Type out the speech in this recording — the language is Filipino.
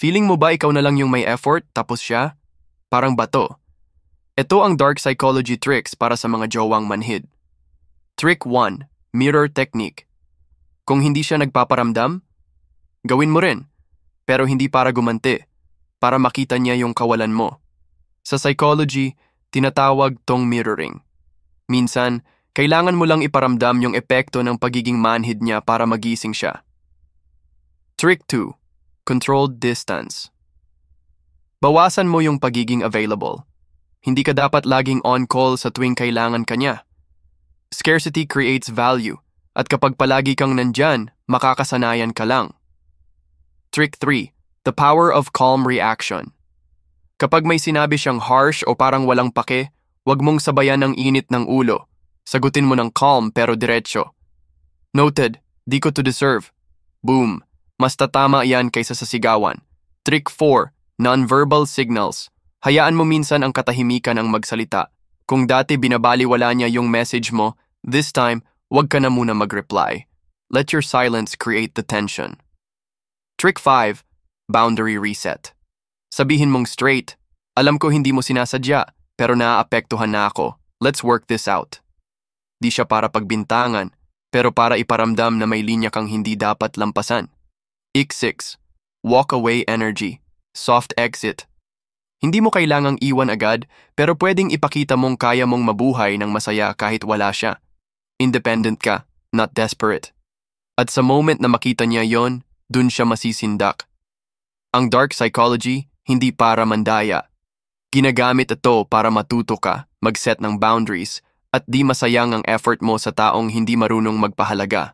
Feeling mo ba ikaw na lang yung may effort tapos siya? Parang bato. Ito ang dark psychology tricks para sa mga jowang manhid. Trick 1. Mirror technique. Kung hindi siya nagpaparamdam, gawin mo rin. Pero hindi para gumanti, para makita niya yung kawalan mo. Sa psychology, tinatawag tong mirroring. Minsan, kailangan mo lang iparamdam yung epekto ng pagiging manhid niya para magising siya. Trick 2. Controlled distance. Bawasan mo yung pagiging available. Hindi ka dapat laging on-call sa tuwing kailangan ka niya. Scarcity creates value, at kapag palagi kang nandyan, makakasanayan ka lang. Trick 3. The power of calm reaction. Kapag may sinabi siyang harsh o parang walang pake, wag mong sabayan ng init ng ulo. Sagutin mo ng calm pero diretso. Noted, di ko to deserve. Boom. Mas tatama yan kaysa sa sigawan. Trick 4. Non-verbal signals. Hayaan mo minsan ang katahimikan ang magsalita. Kung dati binabaliwala niya yung message mo, this time, wag ka na muna mag-reply. Let your silence create the tension. Trick 5. Boundary reset. Sabihin mong straight, alam ko hindi mo sinasadya, pero naaapektuhan na ako. Let's work this out. Di siya para pagbintangan, pero para iparamdam na may linya kang hindi dapat lampasan. Ick 6. Walk away energy. Soft exit. Hindi mo kailangang iwan agad, pero pwedeng ipakita mong kaya mong mabuhay ng masaya kahit wala siya. Independent ka, not desperate. At sa moment na makita niya yon, dun siya masisindak. Ang dark psychology, hindi para mandaya. Ginagamit ito para matuto ka, mag-set ng boundaries, at di masayang ang effort mo sa taong hindi marunong magpahalaga.